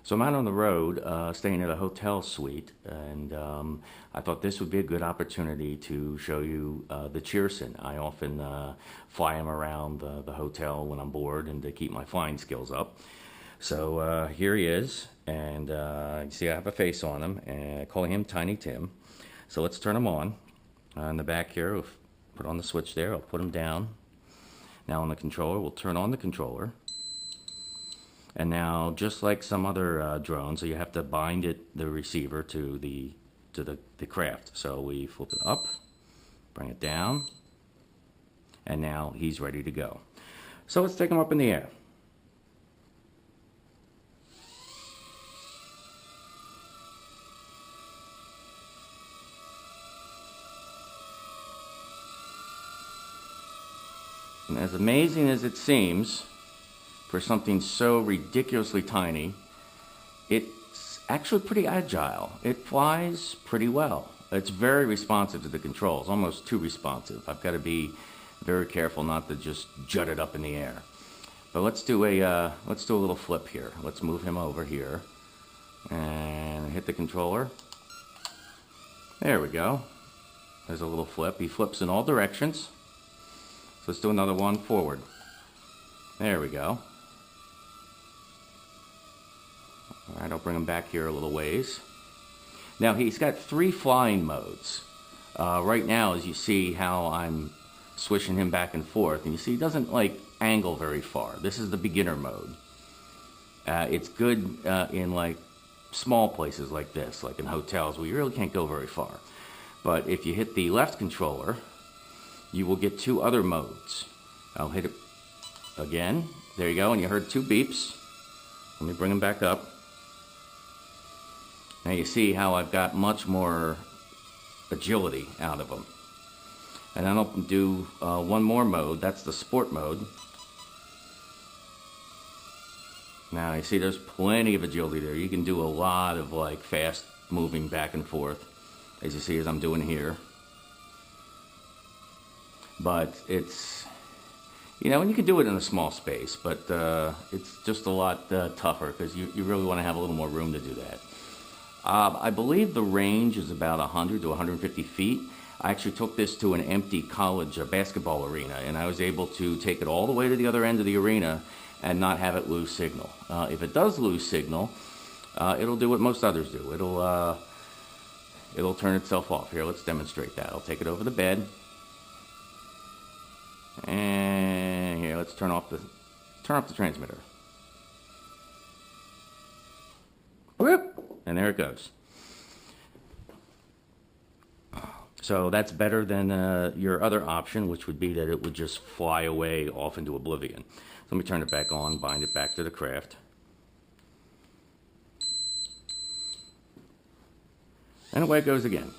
So I'm out on the road, staying at a hotel suite, and I thought this would be a good opportunity to show you the Cheerson. I often fly him around the hotel when I'm bored and to keep my flying skills up. So here he is, and you see I have a face on him, and I call him Tiny Tim. So let's turn him on. In the back here, we'll put on the switch there, I'll put him down. Now on the controller, we'll turn on the controller. And now, just like some other drones, so you have to bind the receiver to the craft. So we flip it up, bring it down, and now he's ready to go. So let's take him up in the air. And as amazing as it seems, for something so ridiculously tiny, it's actually pretty agile. It flies pretty well. It's very responsive to the controls, almost too responsive. I've got to be very careful not to just jut it up in the air. But let's do a little flip here. Let's move him over here and hit the controller. There we go. There's a little flip. He flips in all directions. So let's do another one forward. There we go. All right, I'll bring him back here a little ways. Now he's got 3 flying modes. Right now, as you see how I'm swishing him back and forth, and you see he doesn't like angle very far. This is the beginner mode. It's good in like small places like this, like in hotels where you really can't go very far. But if you hit the left controller, you will get 2 other modes. I'll hit it again. There you go, and you heard 2 beeps. Let me bring him back up. Now you see how I've got much more agility out of them. And then I'll do one more mode. That's the sport mode. Now you see there's plenty of agility there. You can do a lot of like fast moving back and forth, as you see as I'm doing here. But it's, you know, and you can do it in a small space, but it's just a lot tougher because you really want to have a little more room to do that. I believe the range is about 100 to 150 feet. I actually took this to an empty college basketball arena, and I was able to take it all the way to the other end of the arena and not have it lose signal. If it does lose signal, it'll do what most others do. It'll turn itself off. Here, let's demonstrate that. I'll take it over the bed. And here, let's turn off the transmitter. Whoop! And there it goes. So that's better than your other option, which would be that it would just fly away off into oblivion. So let me turn it back on, bind it back to the craft. And away it goes again.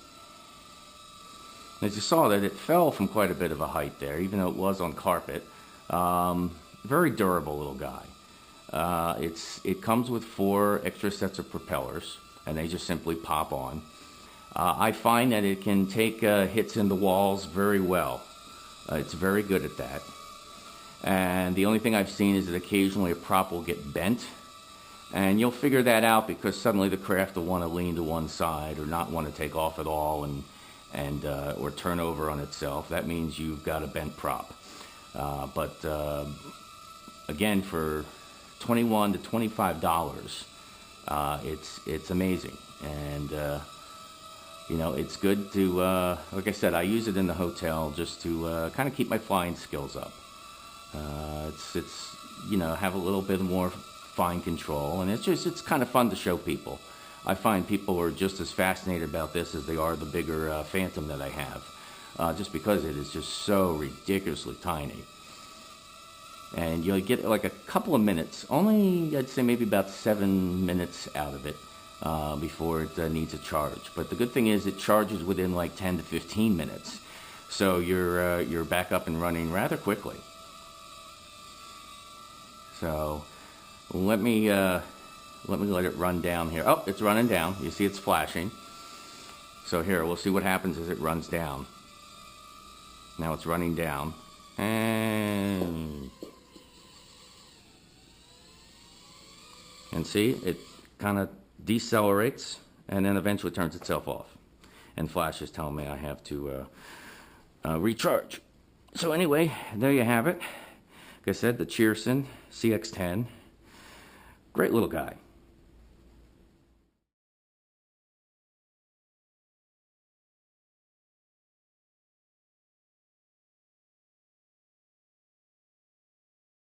As you saw that it fell from quite a bit of a height there, even though it was on carpet. Very durable little guy. It comes with 4 extra sets of propellers, and they just simply pop on. I find that it can take hits in the walls very well. It's very good at that. And the only thing I've seen is that occasionally a prop will get bent, and you'll figure that out because suddenly the craft will want to lean to one side or not want to take off at all or turn over on itself. That means you've got a bent prop. But again, for $21 to $25, it's amazing. And you know, it's good to, like I said, I use it in the hotel just to kind of keep my flying skills up. It's you know, have a little bit more fine control, and it's kind of fun to show people. I find people are just as fascinated about this as they are the bigger Phantom that I have, just because it is just so ridiculously tiny. And you'll get like a couple of minutes, only I'd say maybe about 7 minutes out of it before it needs a charge. But the good thing is it charges within like 10 to 15 minutes, so you're back up and running rather quickly. So let me let it run down here. Oh, it's running down. You see it's flashing. So here, we'll see what happens as it runs down. Now it's running down. And see, it kind of decelerates and then eventually turns itself off. And flashes telling me I have to recharge. So anyway, there you have it. Like I said, the Cheerson CX-10. Great little guy.